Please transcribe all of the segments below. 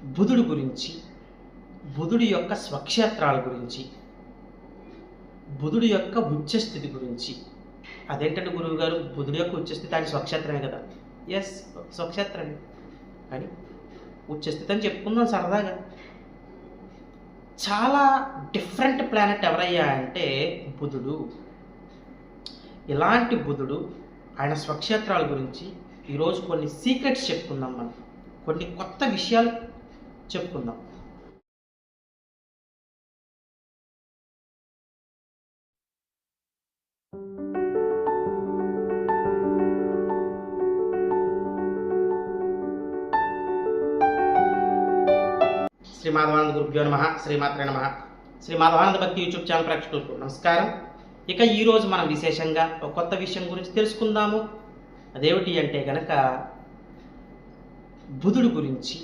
బుధుడు గురించి, బుధుడి యొక్క స్వక్షేత్రాల గురించి, బుధుడి యొక్క ఉచ్చస్థితి గురించి. అదేంటంటే గురువు గారు, బుధుడి యొక్క ఉచ్చస్థితి ఆయన స్వక్షేత్రమే కదా. ఎస్, స్వక్షేత్రమే, కానీ ఉచ్చస్థితి అని చెప్పుకుందాం సరదాగా. చాలా డిఫరెంట్ ప్లానెట్ ఎవరయ్యా అంటే బుధుడు. ఇలాంటి బుధుడు ఆయన స్వక్షేత్రాల గురించి ఈరోజు కొన్ని సీక్రెట్స్ చెప్పుకుందాం. మనం కొన్ని కొత్త విషయాలు చెప్పుకుందాం. శ్రీ మాధవానంద గురుభ్యో నమః, శ్రీమాత్రే నమః. శ్రీ మాధవానంద భక్తి యూట్యూబ్ ఛానల్ ప్రేక్షకులకు నమస్కారం. ఇక ఈరోజు మనం విశేషంగా ఒక కొత్త విషయం గురించి తెలుసుకుందాము. అదేమిటి అంటే కనుక బుధుడు గురించి,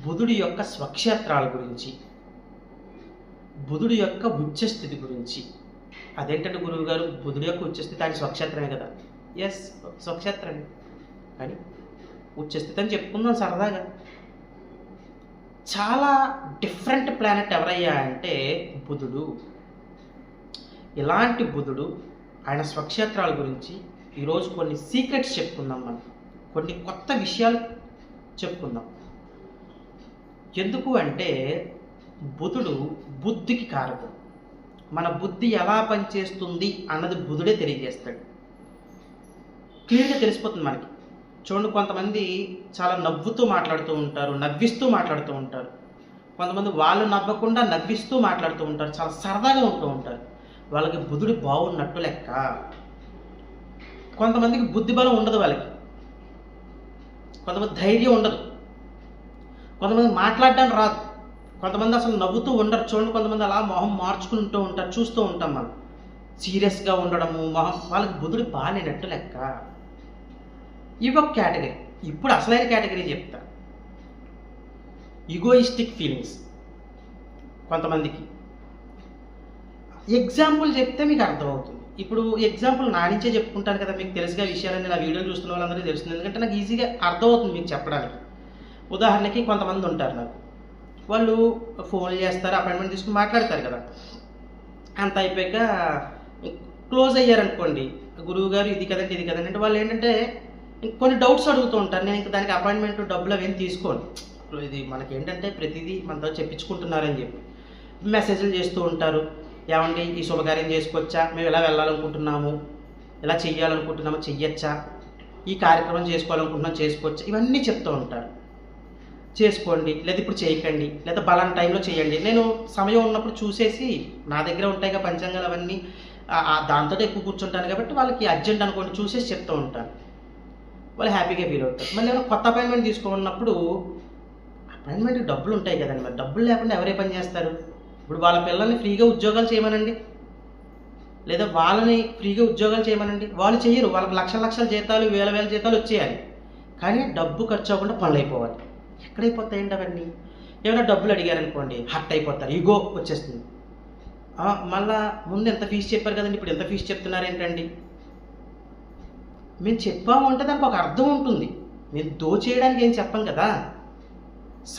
బుధుడి యొక్క స్వక్షేత్రాల గురించి, బుధుడి యొక్క ఉచ్చస్థితి గురించి. అదేంటంటే గురువు గారు, బుధుడి యొక్క ఉచ్చస్థితి ఆయన స్వక్షేత్రమే కదా. ఎస్, స్వక్షేత్రమే, కానీ ఉచ్చస్థితి అని చెప్పుకుందాం సరదాగా. చాలా డిఫరెంట్ ప్లానెట్ ఎవరయ్యా అంటే బుధుడు. ఇలాంటి బుధుడు ఆయన స్వక్షేత్రాల గురించి ఈరోజు కొన్ని సీక్రెట్స్ చెప్పుకుందాం. మనం కొన్ని కొత్త విషయాలు చెప్పుకుందాం. ఎందుకు అంటే బుధుడు బుద్ధికి కారకం. మన బుద్ధి ఎలా పనిచేస్తుంది అన్నది బుధుడే తెలియజేస్తాడు. క్లియర్గా తెలిసిపోతుంది మనకి. చూడండి, కొంతమంది చాలా నవ్వుతూ మాట్లాడుతూ ఉంటారు, నవ్విస్తూ మాట్లాడుతూ ఉంటారు. కొంతమంది వాళ్ళు నవ్వకుండా నవ్విస్తూ మాట్లాడుతూ ఉంటారు, చాలా సరదాగా ఉంటూ ఉంటారు. వాళ్ళకి బుధుడు బాగున్నట్టు లెక్క. కొంతమందికి బుద్ధి బలం ఉండదు, వాళ్ళకి కొంతమంది ధైర్యం ఉండదు, కొంతమంది మాట్లాడడానికి రాదు, కొంతమంది అసలు నవ్వుతూ ఉండరు. చూడండి, కొంతమంది అలా మొహం మార్చుకుని ఉంటూ ఉంటారు, చూస్తూ ఉంటాం మనం. సీరియస్గా ఉండడము, మొహం, వాళ్ళకి బుధుడు బాగాలేనట్టు లెక్క. ఇవి ఒక కేటగిరీ. ఇప్పుడు అసలైన కేటగిరీ చెప్తా. ఈగోయిస్టిక్ ఫీలింగ్స్ కొంతమందికి. ఎగ్జాంపుల్ చెప్తే మీకు అర్థమవుతుంది. ఇప్పుడు ఎగ్జాంపుల్ నా నుంచే చెప్పుకుంటాను కదా, మీకు తెలుసుగా విషయాలన్నీ. నా వీడియోలు చూస్తున్న వాళ్ళందరికీ తెలుస్తుంది, ఎందుకంటే నాకు ఈజీగా అర్థమవుతుంది మీకు చెప్పడానికి. ఉదాహరణకి కొంతమంది ఉంటారు, నాకు వాళ్ళు ఫోన్లు చేస్తారు, అపాయింట్మెంట్ తీసుకుని మాట్లాడతారు కదా. అంత అయిపోయాక క్లోజ్ అయ్యారనుకోండి, గురువు గారు ఇది కదండి ఇది కదండి అంటే వాళ్ళు ఏంటంటే కొన్ని డౌట్స్ అడుగుతూ ఉంటారు. నేను ఇంకా దానికి అపాయింట్మెంట్ డబ్బులు అవేం తీసుకోను. ఇది మనకి ఏంటంటే ప్రతిదీ మనతో చెప్పించుకుంటున్నారని చెప్పి మెసేజ్లు చేస్తూ ఉంటారు. ఏమండి, ఈ శుభకార్యం చేసుకోవచ్చా, మేము ఇలా వెళ్ళాలనుకుంటున్నాము, ఇలా చెయ్యాలనుకుంటున్నాము, చెయ్యొచ్చా, ఈ కార్యక్రమం చేసుకోవాలనుకుంటున్నాం, చేసుకోవచ్చా, ఇవన్నీ చెప్తూ ఉంటారు. చేసుకోండి, లేదా ఇప్పుడు చేయకండి, లేదా బలానా టైంలో చేయండి. నేను సమయం ఉన్నప్పుడు చూసేసి, నా దగ్గర ఉంటాయిగా పంచాంగాలు అవన్నీ, దాంతో ఎక్కువ కూర్చుంటాను కాబట్టి వాళ్ళకి అర్జెంట్ అనుకోండి చూసేసి చెప్తూ ఉంటాను. వాళ్ళు హ్యాపీగా ఫీల్ అవుతారు. మళ్ళీ ఏమైనా కొత్త అపాయింట్మెంట్ తీసుకున్నప్పుడు అపాయింట్మెంట్కి డబ్బులు ఉంటాయి కదండి, మరి డబ్బులు లేకుండా ఎవరే పని చేస్తారు? ఇప్పుడు వాళ్ళ పిల్లల్ని ఫ్రీగా ఉద్యోగాలు చేయమనండి, లేదా వాళ్ళని ఫ్రీగా ఉద్యోగాలు చేయమనండి, వాళ్ళు చేయరు. వాళ్ళకి లక్షల లక్షల జీతాలు, వేల వేల జీతాలు వచ్చేయాలి, కానీ డబ్బు ఖర్చు అవ్వకుండా పనులు అయిపోవాలి. ఎక్కడైపోతాయండి అవన్నీ? ఏమైనా డబ్బులు అడిగారనుకోండి, హర్ట్ అయిపోతారు, ఈగో వచ్చేస్తుంది. మళ్ళా ముందు ఎంత ఫీజు చెప్పారు కదండి, ఇప్పుడు ఎంత ఫీజు చెప్తున్నారు ఏంటండి? మేము చెప్పాము అంటే దానికి ఒక అర్థం ఉంటుంది. మేము దోచేయడానికి ఏం చెప్పాం కదా,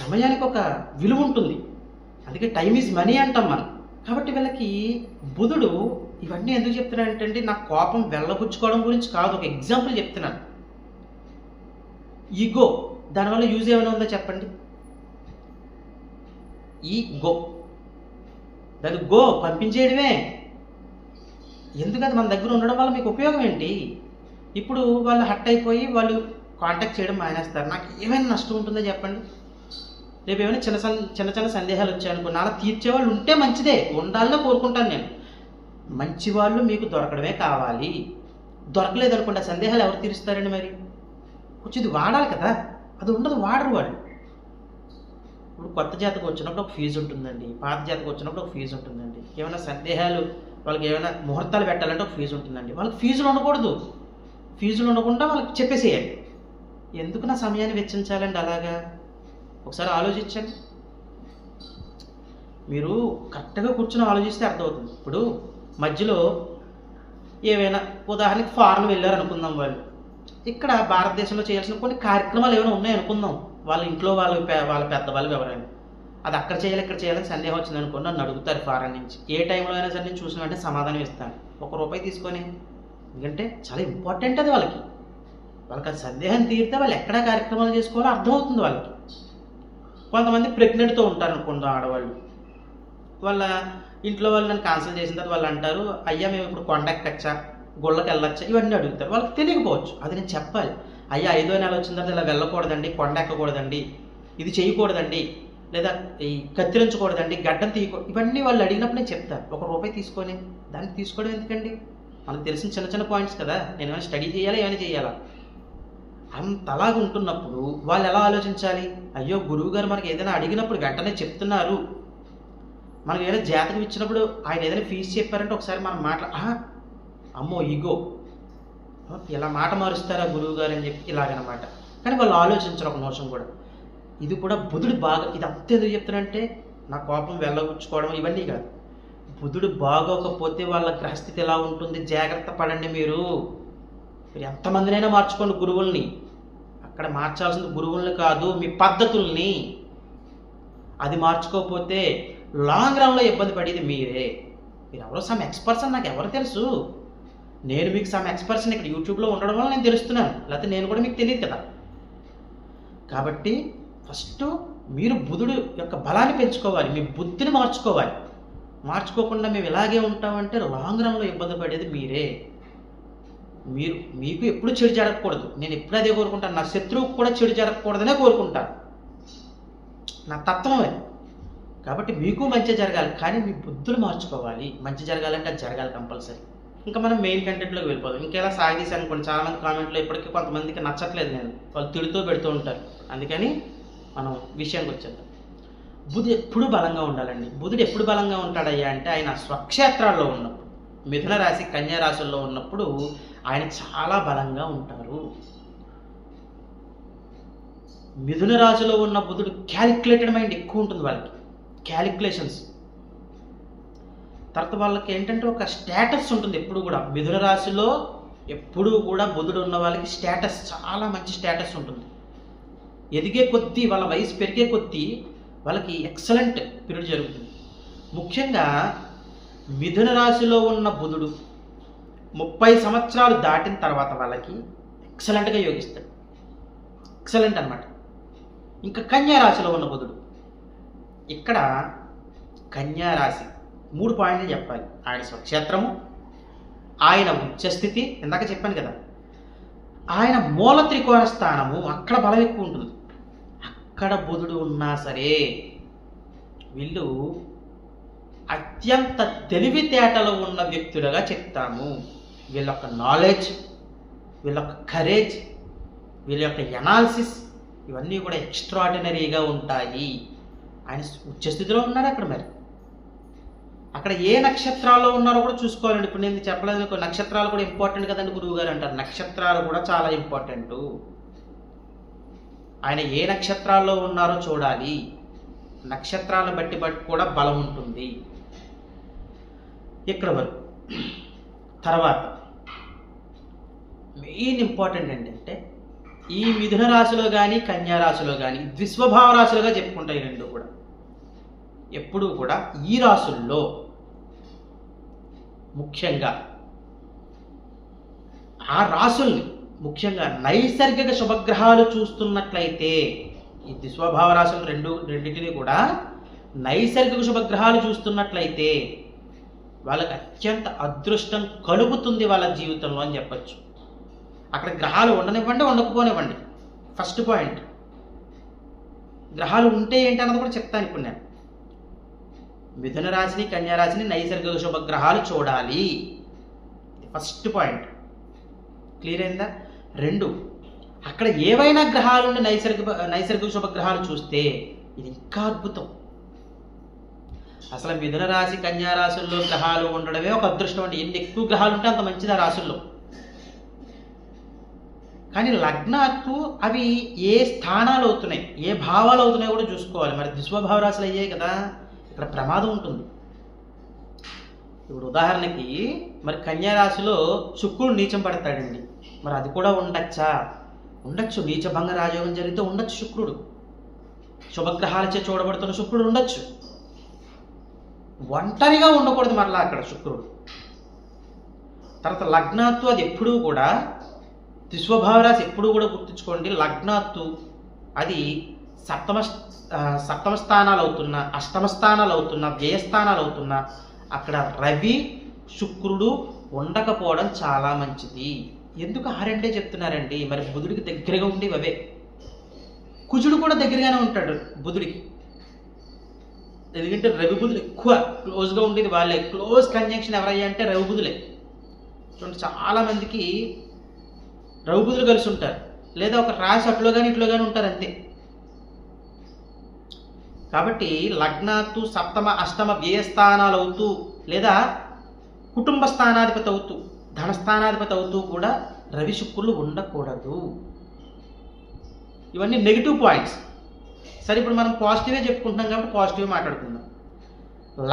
సమయానికి ఒక విలువ ఉంటుంది. అందుకే టైం ఈజ్ మనీ అంటాం మనం. కాబట్టి వీళ్ళకి బుధుడు ఇవన్నీ ఎందుకు చెప్తున్నానంటే, నా కోపం వెళ్ళబుచ్చుకోవడం గురించి కాదు, ఒక ఎగ్జాంపుల్ చెప్తున్నాను. ఈగో, దానివల్ల యూజ్ ఏమైనా ఉందో చెప్పండి? ఈ గో, దాన్ని గో పంపించేయడమే. ఎందుకంటే మన దగ్గర ఉండడం వల్ల మీకు ఉపయోగం ఏంటి? ఇప్పుడు వాళ్ళు హట్ అయిపోయి వాళ్ళు కాంటాక్ట్ చేయడం మానేస్తారు. నాకు ఏమైనా నష్టం ఉంటుందో చెప్పండి? రేపు ఏమైనా చిన్న చిన్న సందేహాలు వచ్చాయనుకో, అలా తీర్చేవాళ్ళు ఉంటే మంచిదే, ఉండాలని కోరుకుంటాను నేను. మంచి వాళ్ళు మీకు దొరకడమే కావాలి. దొరకలేదనుకోండి, ఆ సందేహాలు ఎవరు తీరుస్తారండి? మరి కొంచెం ఇది వాడాలి కదా, అది ఉండదు, వాడరు వాళ్ళు. ఇప్పుడు కొత్త జాతకు వచ్చినప్పుడు ఒక ఫీజు ఉంటుందండి, పాత జాతకు వచ్చినప్పుడు ఒక ఫీజు ఉంటుందండి. ఏమైనా సందేహాలు, వాళ్ళకి ఏమైనా ముహూర్తాలు పెట్టాలంటే ఒక ఫీజు ఉంటుందండి. వాళ్ళకి ఫీజులు ఉండకూడదు, ఫీజులు ఉండకుండా వాళ్ళకి చెప్పేసేయాలి. ఎందుకు నా సమయాన్ని వెచ్చించాలండి అలాగా? ఒకసారి ఆలోచించండి. మీరు కరెక్ట్గా కూర్చొని ఆలోచిస్తే అర్థమవుతుంది. ఇప్పుడు మధ్యలో ఏవైనా ఉదాహరణకి ఫారెన్ వెళ్ళారు అనుకుందాం, వాళ్ళు ఇక్కడ భారతదేశంలో చేయాల్సిన కొన్ని కార్యక్రమాలు ఏమైనా ఉన్నాయి అనుకుందాం, వాళ్ళ ఇంట్లో వాళ్ళ పెద్దవాళ్ళు ఎవరైనా అది అక్కడ చేయాలి ఇక్కడ చేయాలని సందేహం వచ్చింది అనుకోండి, నన్ను అడుగుతారు ఫారెన్ నుంచి. ఏ టైంలో అయినా సరే నేను చూసిన వెంటనే సమాధానం ఇస్తాను, ₹1 తీసుకొని. ఎందుకంటే చాలా ఇంపార్టెంట్ అది వాళ్ళకి. వాళ్ళకి అది సందేహం తీరితే వాళ్ళు ఎక్కడ కార్యక్రమాలు చేసుకోవాలో అర్థమవుతుంది వాళ్ళకి. కొంతమంది ప్రెగ్నెంట్తో ఉంటారు అనుకోండి ఆడవాళ్ళు, వాళ్ళ ఇంట్లో వాళ్ళు నన్ను క్యాన్సిల్ చేసిన తర్వాత వాళ్ళు అంటారు, అయ్యా మేము ఇప్పుడు కొండ ఎక్కచ్చా, గుళ్ళకి వెళ్ళొచ్చా, ఇవన్నీ అడుగుతారు. వాళ్ళకి తెలియకపోవచ్చు, అది నేను చెప్పాలి. అయ్యా 5వ నెల వచ్చిన తర్వాత ఇలా వెళ్ళకూడదండి, కొండ ఎక్కకూడదండి, ఇది చేయకూడదండి, లేదా ఈ కత్తిరించకూడదండి, గడ్డం తీయకూడదు, ఇవన్నీ వాళ్ళు అడిగినప్పుడు నేను చెప్తాను. ₹1 తీసుకొని. దానికి తీసుకోవడం ఎందుకండి? మనకు తెలిసిన చిన్న చిన్న పాయింట్స్ కదా, నేను ఏమైనా స్టడీ చేయాలా ఏమైనా చేయాలా, అంతలాగా ఉంటున్నప్పుడు వాళ్ళు ఎలా ఆలోచించాలి? అయ్యో గురువు గారు మనకి ఏదైనా అడిగినప్పుడు వెంటనే చెప్తున్నారు, మనకి ఏదైనా జాతకం ఇచ్చినప్పుడు ఆయన ఏదైనా ఫీజు చెప్పారంటే ఒకసారి మనం అమ్మో ఈగో, ఇలా మాట మారుస్తారా గురువు గారు అని చెప్పి ఇలాగనమాట. కానీ వాళ్ళు ఆలోచించరు ఒక నిమిషం కూడా. ఇది కూడా బుధుడు బాగా, ఇది అంత ఎందుకు చెప్తానంటే నా కోపం వెళ్ళగొచ్చుకోవడం ఇవన్నీ కాదు. బుధుడు బాగోకపోతే వాళ్ళ గ్రహస్థితి ఎలా ఉంటుంది, జాగ్రత్త పడండి. మీరు ఎంతమందినైనా మార్చుకోండి గురువుల్ని, అక్కడ మార్చాల్సింది గురువుల్ని కాదు మీ పద్ధతుల్ని. అది మార్చుకోకపోతే లాంగ్ రన్లో ఇబ్బంది పడేది మీరే. మీరు ఎవరో సమ్ ఎక్స్పర్ట్స్ నాకు ఎవరు తెలుసు, నేను మీకు సమ్ ఎక్స్పర్ట్స్ ఇక్కడ యూట్యూబ్లో ఉండడం వల్ల నేను తెలుస్తున్నాను, లేకపోతే నేను కూడా మీకు తెలియదు కదా. కాబట్టి ఫస్ట్ మీరు బుధుడు యొక్క బలాన్ని పెంచుకోవాలి, మీ బుద్ధిని మార్చుకోవాలి. మార్చుకోకుండా మేము ఇలాగే ఉంటామంటే లాంగ్ రన్లో ఇబ్బంది పడేది మీరే. మీకు ఎప్పుడు చెడు జరగకూడదు, నేను ఎప్పుడు అదే కోరుకుంటాను. నా శత్రువుకు కూడా చెడు జరగకూడదనే కోరుకుంటాను, నా తత్వమే. కాబట్టి మీకు మంచి జరగాలి, కానీ మీ బుద్ధులు మార్చుకోవాలి. మంచి జరగాలంటే అది జరగాలి కంపల్సరీ. ఇంకా మనం మెయిన్ కంటెంట్లోకి వెళ్ళిపోదాం. ఇంకేలా సాగదీశాను అనుకోండి, చాలామంది కామెంట్లో ఇప్పటికీ కొంతమందికి నచ్చట్లేదు, నేను వాళ్ళు తిడుతూ పెడుతూ ఉంటారు. అందుకని మనం విషయానికి వచ్చేద్దాం. బుధుడు ఎప్పుడు బలంగా ఉండాలండి. బుధుడు ఎప్పుడు బలంగా ఉంటాడయ్యా అంటే ఆయన స్వక్షేత్రాల్లో ఉన్నప్పుడు, మిథున రాశి కన్యా రాశుల్లో ఉన్నప్పుడు ఆయన చాలా బలంగా ఉంటారు. మిథున రాశిలో ఉన్న బుధుడు క్యాలిక్యులేటెడ్ మైండ్ ఎక్కువ ఉంటుంది, వాళ్ళకి క్యాలిక్యులేషన్స్. తర్వాత వాళ్ళకి ఏంటంటే ఒక స్టేటస్ ఉంటుంది ఎప్పుడు కూడా. మిథున రాశిలో ఎప్పుడూ కూడా బుధుడు ఉన్న వాళ్ళకి స్టేటస్, చాలా మంచి స్టేటస్ ఉంటుంది. ఎదిగే కొద్దీ, వాళ్ళ వయసు పెరిగే కొద్దీ వాళ్ళకి ఎక్సలెంట్ పీరియడ్ జరుగుతుంది. ముఖ్యంగా మిథున రాశిలో ఉన్న బుధుడు 30 సంవత్సరాలు దాటిన తర్వాత వాళ్ళకి ఎక్సలెంట్గా యోగిస్తాడు, ఎక్సలెంట్ అన్నమాట. ఇంకా కన్యా రాశిలో ఉన్న బుధుడు, ఇక్కడ కన్యా రాశి 3 పాయింట్లు చెప్పాలి. ఆయన స్వక్షేత్రము, ఆయన ఉచ్చస్థితి, ఇందాక చెప్పాను కదా, ఆయన మూల త్రికోణ స్థానము, అక్కడ బలం ఎక్కువ ఉంటుంది. అక్కడ బుధుడు ఉన్నా సరే వీళ్ళు అత్యంత తెలివితేటలు ఉన్న వ్యక్తులుగా చెప్తాము. వీళ్ళ యొక్క నాలెడ్జ్, వీళ్ళ యొక్క కరేజ్, వీళ్ళ యొక్క ఎనాలిసిస్, ఇవన్నీ కూడా ఎక్స్ట్రాడినరీగా ఉంటాయి. ఆయన ఉచ్చస్థితిలో ఉన్నాడు అక్కడ. మరి అక్కడ ఏ నక్షత్రాల్లో ఉన్నారో కూడా చూసుకోవాలండి. ఇప్పుడు నేను చెప్పలేదు, నక్షత్రాలు కూడా ఇంపార్టెంట్ కదండి గురువు గారు అంటారు. నక్షత్రాలు కూడా చాలా ఇంపార్టెంట్. ఆయన ఏ నక్షత్రాల్లో ఉన్నారో చూడాలి, నక్షత్రాలను బట్టి కూడా బలం ఉంటుంది. ఇక్కడ వరకు. తర్వాత మెయిన్ ఇంపార్టెంట్ ఏంటంటే ఈ మిథున రాశిలో కానీ కన్యా రాశిలో కానీ ద్విస్వభావ రాశులుగా చెప్పుకుంటాయి రెండు కూడా. ఎప్పుడూ కూడా ఈ రాశుల్లో ముఖ్యంగా ఆ రాశుల్ని ముఖ్యంగా నైసర్గిక శుభగ్రహాలు చూస్తున్నట్లయితే, ఈ ద్విస్వభావ రాశులు రెండింటినీ కూడా నైసర్గిక శుభగ్రహాలు చూస్తున్నట్లయితే వాళ్ళకి అత్యంత అదృష్టం కలుగుతుంది వాళ్ళ జీవితంలో అని చెప్పచ్చు. అక్కడ గ్రహాలు ఉండనివ్వండి, ఉండకపోనివ్వండి. ఫస్ట్ పాయింట్, గ్రహాలు ఉంటే ఏంటి అన్నది కూడా చెప్తాను ఇప్పుడు నేను. మిథున రాశిని కన్యా రాశిని నైసర్గిక శుభగ్రహాలు చూడాలి, ఫస్ట్ పాయింట్. క్లియర్ అయిందా? 2, అక్కడ ఏవైనా గ్రహాలు ఉండి నైసర్గిక శుభగ్రహాలు చూస్తే ఇది ఇంకా అద్భుతం. అసలు మిథున రాశి కన్యా రాశుల్లో గ్రహాలు ఉండడమే ఒక అదృష్టం అండి. ఎన్ని ఎక్కువ గ్రహాలు ఉంటే అంత మంచిది ఆ రాశుల్లో. కానీ లగ్నాత్తు అవి ఏ స్థానాలు అవుతున్నాయి, ఏ భావాలు అవుతున్నాయో కూడా చూసుకోవాలి. మరి ద్విస్వభావ రాశులు అయ్యాయి కదా, ఇక్కడ ప్రమాదం ఉంటుంది. ఇప్పుడు ఉదాహరణకి మరి కన్యా రాశిలో శుక్రుడు నీచం పడతాడండి, మరి అది కూడా ఉండొచ్చా? ఉండొచ్చు. నీచభంగ రాజయోగం జరిగితే ఉండొచ్చు శుక్రుడు. శుభగ్రహాలచే చూడబడుతున్న శుక్రుడు ఉండొచ్చు. ఒంటరిగా ఉండకూడదు మరలా అక్కడ శుక్రుడు. తర్వాత లగ్నాత్తు అది ఎప్పుడూ కూడా త్రిస్వభావరాశి ఎప్పుడూ కూడా గుర్తుంచుకోండి. లగ్నాత్తు అది సప్తమ స్థానాలు అవుతున్నా, అష్టమ స్థానాలు అవుతున్నా, వ్యయస్థానాలు అవుతున్నా అక్కడ రవి శుక్రుడు ఉండకపోవడం చాలా మంచిది. ఎందుకు ఆ రెండే చెప్తున్నారండి? మరి బుధుడికి దగ్గరగా ఉండేవి అవే. కుజుడు కూడా దగ్గరగానే ఉంటాడు బుధుడికి. ఎందుకంటే రవి బుధులు ఎక్కువ క్లోజ్గా ఉండేది వాళ్ళే. క్లోజ్ కంజంక్షన్ ఎవరయ్యా అంటే రవి బుధులే. చూడండి, చాలామందికి రవి బుధులు కలిసి ఉంటారు, లేదా ఒక రాశి అట్లో కానీ ఇట్లో కానీ ఉంటారు అంతే. కాబట్టి లగ్నాత్తు సప్తమ అష్టమ వ్యయస్థానాలు అవుతూ, లేదా కుటుంబ స్థానాధిపతి అవుతూ, ధనస్థానాధిపతి అవుతూ కూడా రవి శుక్రులు ఉండకూడదు. ఇవన్నీ నెగిటివ్ పాయింట్స్. సరే, ఇప్పుడు మనం పాజిటివే చెప్పుకుంటున్నాం కాబట్టి పాజిటివ్ మాట్లాడుకుందాం.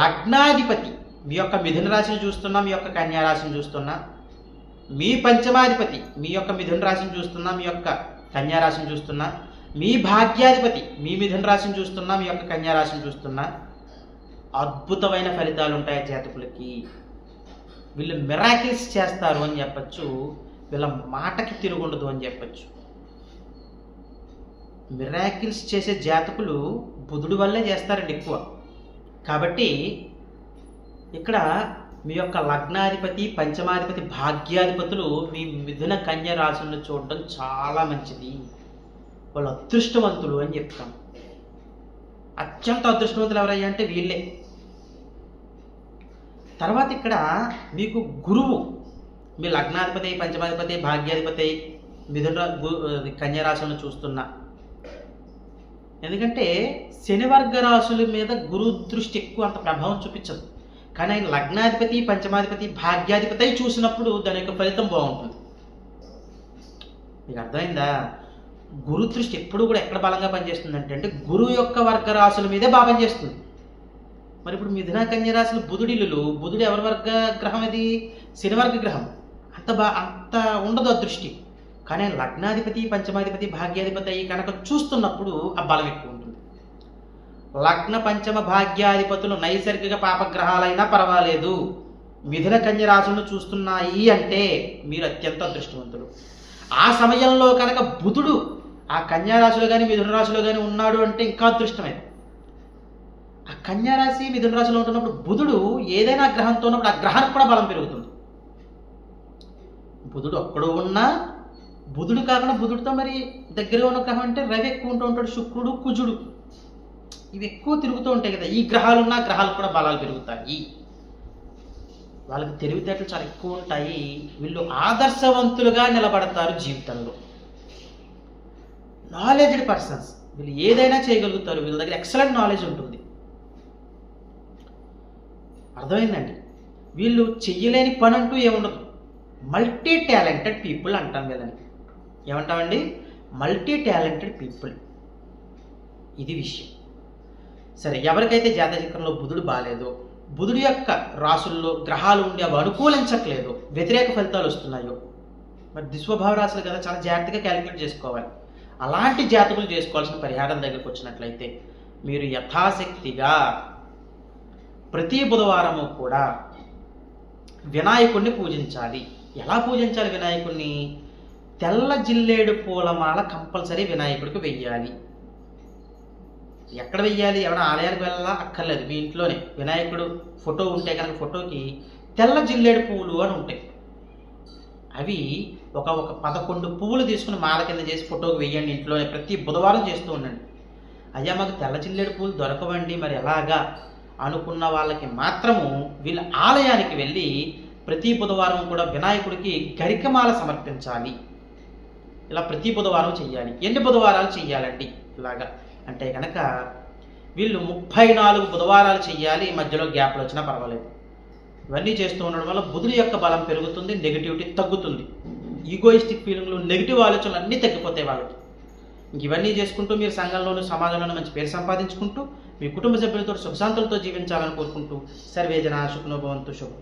లగ్నాధిపతి మీ యొక్క మిథున రాశిని చూస్తున్నా, మీ యొక్క కన్యా రాశిని చూస్తున్నా, మీ పంచమాధిపతి మీ యొక్క మిథున రాశిని చూస్తున్నా, మీ యొక్క కన్యా రాశిని చూస్తున్నా, మీ భాగ్యాధిపతి మీ మిథున రాశిని చూస్తున్నా, మీ యొక్క కన్యా రాశిని చూస్తున్నా, అద్భుతమైన ఫలితాలు ఉంటాయి జాతకులకి. వీళ్ళు మిరాకిల్స్ చేస్తారు అని చెప్పచ్చు, వీళ్ళ మాటకి తిరుగుండదు అని చెప్పచ్చు. మిరాకిల్స్ చేసే జాతకులు బుధుడి వల్లే చేస్తారండి ఎక్కువ. కాబట్టి ఇక్కడ మీ యొక్క లగ్నాధిపతి, పంచమాధిపతి, భాగ్యాధిపతులు మీ మిథున కన్యా రాశులను చూడడం చాలా మంచిది. వాళ్ళు అదృష్టవంతులు అని చెప్తాం. అత్యంత అదృష్టవంతులు ఎవరయ్యా అంటే వీళ్ళే. తర్వాత ఇక్కడ మీకు గురువు మీ లగ్నాధిపతి, పంచమాధిపతి, భాగ్యాధిపతి మిథున కన్యా రాశులను చూస్తున్నా. ఎందుకంటే శనివర్గ రాశుల మీద గురు దృష్టి ఎక్కువ అంత ప్రభావం చూపించదు. కానీ ఆయన లగ్నాధిపతి, పంచమాధిపతి, భాగ్యాధిపతి చూసినప్పుడు దాని యొక్క ఫలితం బాగుంటుంది. మీకు అర్థమైందా? గురు దృష్టి ఎప్పుడు కూడా ఎక్కడ బలంగా పనిచేస్తుంది అంటే గురువు యొక్క వర్గ రాశుల మీదే బాగా పనిచేస్తుంది. మరి ఇప్పుడు మిథున కన్యా రాశులు బుధుడిల్లు. బుధుడు ఎవరి వర్గ గ్రహం? అది శనివర్గ గ్రహం. అంత ఉండదు ఆ దృష్టి. కానీ లగ్నాధిపతి, పంచమాధిపతి, భాగ్యాధిపతి అయ్యి కనుక చూస్తున్నప్పుడు ఆ బలం ఎక్కువ ఉంటుంది. లగ్న పంచమ భాగ్యాధిపతులు నైసర్గిక పాపగ్రహాలైనా పర్వాలేదు, మిథున కన్యా రాశులను చూస్తున్నాయి అంటే మీరు అత్యంత అదృష్టవంతులు. ఆ సమయంలో కనుక బుధుడు ఆ కన్యా రాశిలో కానీ మిథున రాశిలో కానీ ఉన్నాడు అంటే ఇంకా అదృష్టమే. ఆ కన్యా రాశి మిథున రాశిలో ఉంటున్నప్పుడు బుధుడు ఏదైనా గ్రహంతో ఉన్నప్పుడు ఆ గ్రహానికి కూడా బలం పెరుగుతుంది. బుధుడు ఒక్కడు ఉన్నా, బుధుడు కాకుండా బుధుడితో మరి దగ్గరగా ఉన్న గ్రహం అంటే రవి ఎక్కువ ఉంటూ ఉంటాడు, శుక్రుడు, కుజుడు ఇవి ఎక్కువ తిరుగుతూ ఉంటాయి కదా. ఈ గ్రహాలు ఉన్న గ్రహాలకు కూడా బలాలు పెరుగుతాయి. వాళ్ళకి తెలివితేటలు చాలా ఎక్కువ ఉంటాయి. వీళ్ళు ఆదర్శవంతులుగా నిలబడతారు జీవితంలో. నాలెడ్జ్డ్ పర్సన్స్, వీళ్ళు ఏదైనా చేయగలుగుతారు. వీళ్ళ దగ్గర ఎక్సలెంట్ నాలెడ్జ్ ఉంటుంది. అర్థమైందండి? వీళ్ళు చెయ్యలేని పని అంటూ ఏముండదు. మల్టీ టాలెంటెడ్ పీపుల్ అంటాం వీళ్ళని. ఏమంటామండి? Multi talented people. ఇది విషయం. సరే, ఎవరికైతే జాతచక్రంలో బుధుడు బాగాలేదో, బుధుడి యొక్క రాశుల్లో గ్రహాలు ఉండి అవి అనుకూలించట్లేదు, వ్యతిరేక ఫలితాలు వస్తున్నాయో, మరి దిస్వభావ రాశులు కదా, చాలా జాగ్రత్తగా క్యాలిక్యులేట్ చేసుకోవాలి. అలాంటి జాతకులు చేసుకోవాల్సిన పరిహారం దగ్గరకు వచ్చినట్లయితే మీరు యథాశక్తిగా ప్రతి బుధవారము కూడా వినాయకుడిని పూజించాలి. ఎలా పూజించాలి వినాయకుడిని? తెల్ల జిల్లేడు పూలమాల కంపల్సరీ వినాయకుడికి వెయ్యాలి. ఎక్కడ వెయ్యాలి? ఏమైనా ఆలయానికి వెళ్ళాలా? అక్కర్లేదు. మీ ఇంట్లోనే వినాయకుడు ఫోటో ఉంటే కనుక ఫోటోకి తెల్ల జిల్లేడు పువ్వులు అని ఉంటాయి. అవి ఒక 11 పువ్వులు తీసుకుని మాల కింద చేసి ఫోటోకి వెయ్యండి. ఇంట్లోనే ప్రతి బుధవారం చేస్తూ ఉండండి. అయ్యా మాకు తెల్ల జిల్లేడు పువ్వులు దొరకవండి, మరి ఎలాగా అనుకున్న వాళ్ళకి మాత్రము వీళ్ళ ఆలయానికి వెళ్ళి ప్రతి బుధవారం కూడా వినాయకుడికి గరికమాల సమర్పించాలి. ఇలా ప్రతి బుధవారం చెయ్యాలి. ఎన్ని బుధవారాలు చెయ్యాలండి ఇలాగా అంటే కనుక వీళ్ళు 34 బుధవారాలు చెయ్యాలి. మధ్యలో గ్యాప్లు వచ్చినా పర్వాలేదు. ఇవన్నీ చేస్తూ ఉండడం వల్ల బుధుడి యొక్క బలం పెరుగుతుంది, నెగిటివిటీ తగ్గుతుంది. ఈగోయిస్టిక్ ఫీలింగ్లు, నెగిటివ్ ఆలోచనలు అన్నీ తగ్గిపోతాయి వాళ్ళకి. ఇవన్నీ చేసుకుంటూ మీరు సంఘంలోనూ సమాజంలోనూ మంచి పేరు సంపాదించుకుంటూ మీ కుటుంబ సభ్యులతో సుఖశాంతులతో జీవించాలని కోరుకుంటూ సర్వే జనా సుఖినో భవంతు. శుభం.